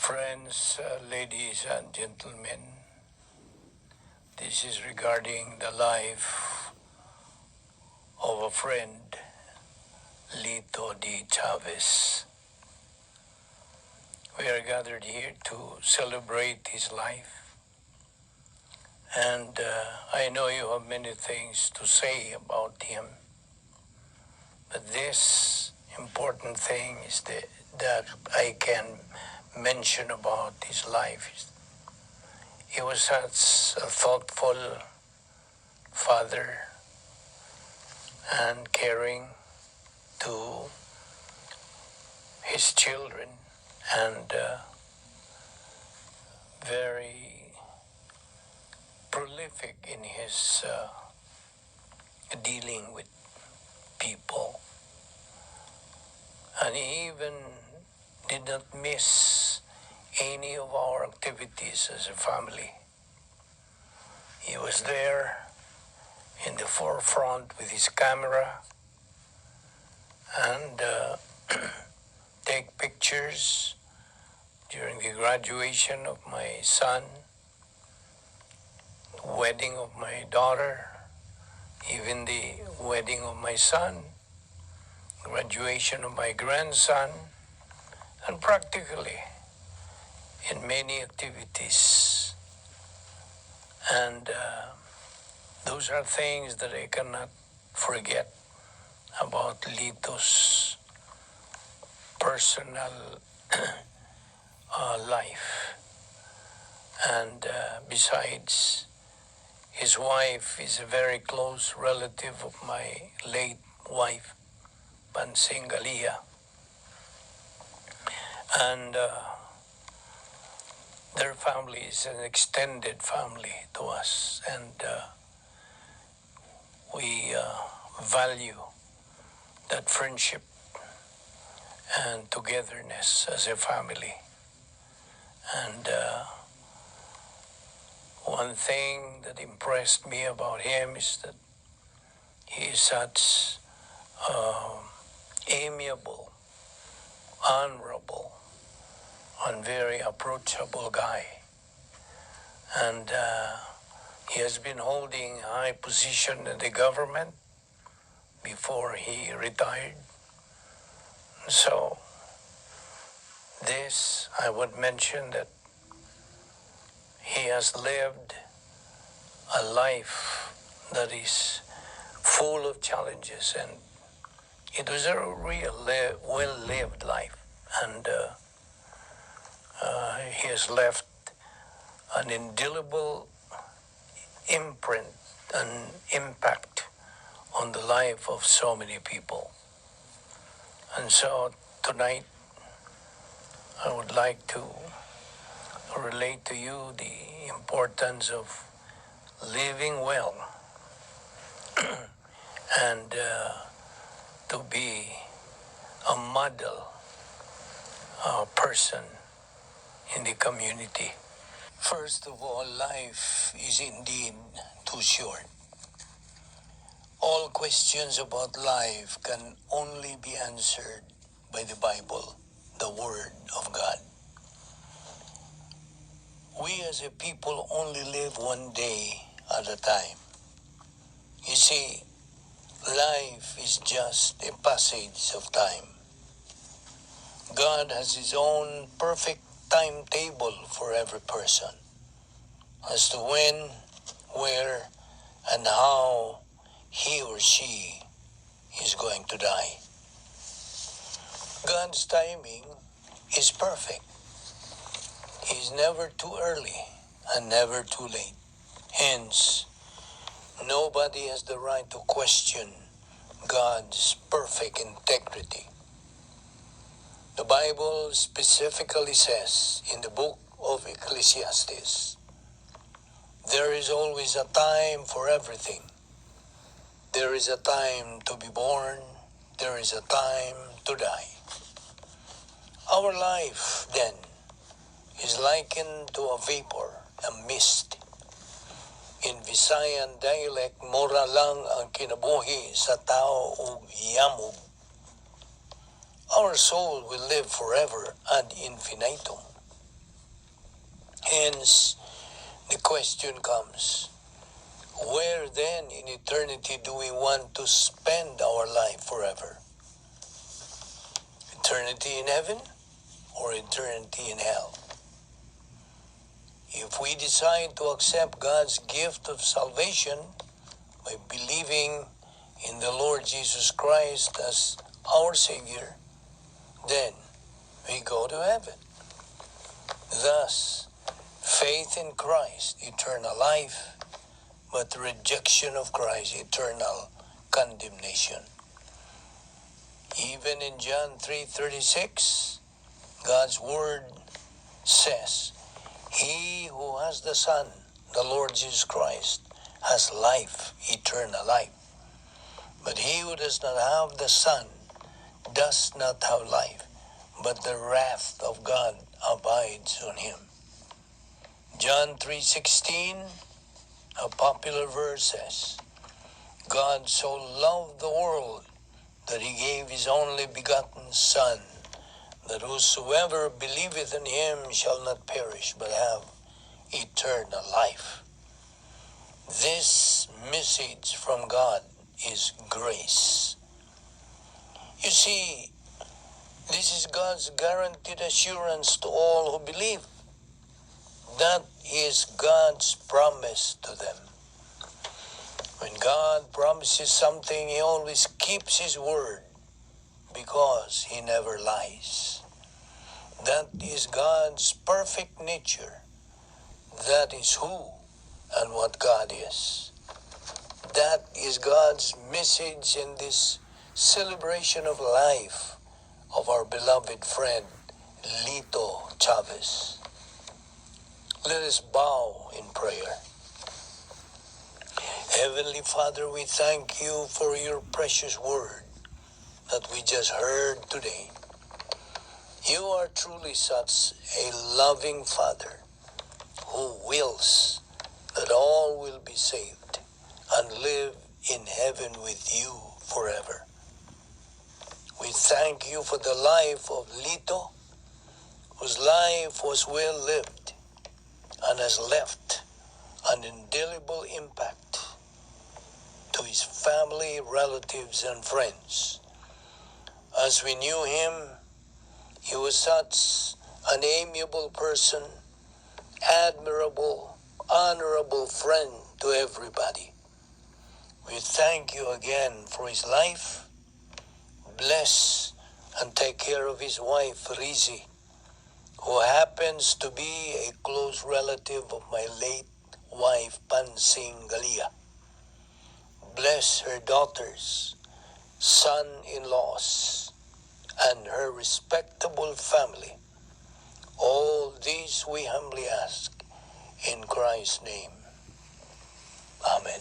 Friends, ladies and gentlemen, this is regarding the life of a friend, Lito D. Chavez. We are gathered here to celebrate his life, and I know you have many things to say about him, but this important thing is that I can mention about his life. He was such a thoughtful father and caring to his children, and very prolific in his dealing with people. And he even did not miss any of our activities as a family. He was there in the forefront with his camera and take pictures during the graduation of my son, wedding of my daughter, even the wedding of my son, graduation of my grandson, and practically in many activities. And those are things that I cannot forget about Lito's personal life. And besides, his wife is a very close relative of my late wife, Pansingalia. And their family is an extended family to us, and we value that friendship and togetherness as a family. And one thing that impressed me about him is that he is such amiable, honorable, and very approachable guy. And he has been holding a high position in the government before he retired. So this, I would mention that he has lived a life that is full of challenges, and it was a real well-lived life. And he has left an indelible imprint and impact on the life of so many people. And so tonight, I would like to relate to you the importance of living well and to be a model person in the community. First of all, life is indeed too short. All questions about life can only be answered by the Bible, the Word of God. We as a people only live one day at a time. You see, life is just a passage of time. God has His own perfect timetable for every person as to when, where, and how he or she is going to die. God's timing is perfect. He is never too early and never too late. Hence, nobody has the right to question God's perfect integrity. The Bible specifically says in the book of Ecclesiastes, there is always a time for everything. There is a time to be born. There is a time to die. Our life, then, is likened to a vapor, a mist. In Visayan dialect, mura lang ang kinabuhi sa tao ug yamog. Our soul will live forever ad infinitum. Hence, the question comes, where then in eternity do we want to spend our life forever? Eternity in heaven or eternity in hell? If we decide to accept God's gift of salvation by believing in the Lord Jesus Christ as our Savior, then we go to heaven. Thus, faith in Christ, eternal life, but rejection of Christ, eternal condemnation. Even in John 3:36, God's Word says, he who has the Son, the Lord Jesus Christ, has life, eternal life. But he who does not have the Son does not have life, but the wrath of God abides on him. John 3:16, a popular verse says, God so loved the world that he gave his only begotten Son, that whosoever believeth in him shall not perish, but have eternal life. This message from God is grace. You see, this is God's guaranteed assurance to all who believe. That is God's promise to them. When God promises something, he always keeps his word because he never lies. That is God's perfect nature. That is who and what God is. That is God's message in this celebration of life of our beloved friend, Lito Chavez. Let us bow in prayer. Heavenly Father, we thank you for your precious word that we just heard today. You are truly such a loving Father who wills that all will be saved and live in heaven with you forever. We thank you for the life of Lito, whose life was well lived and has left an indelible impact to his family, relatives, and friends. As we knew him, he was such an amiable person, admirable, honorable friend to everybody. We thank you again for his life. Bless and take care of his wife, Rizzi, who happens to be a close relative of my late wife, Pansing Galia. Bless her daughters, son-in-laws, and her respectable family. All these we humbly ask in Christ's name. Amen.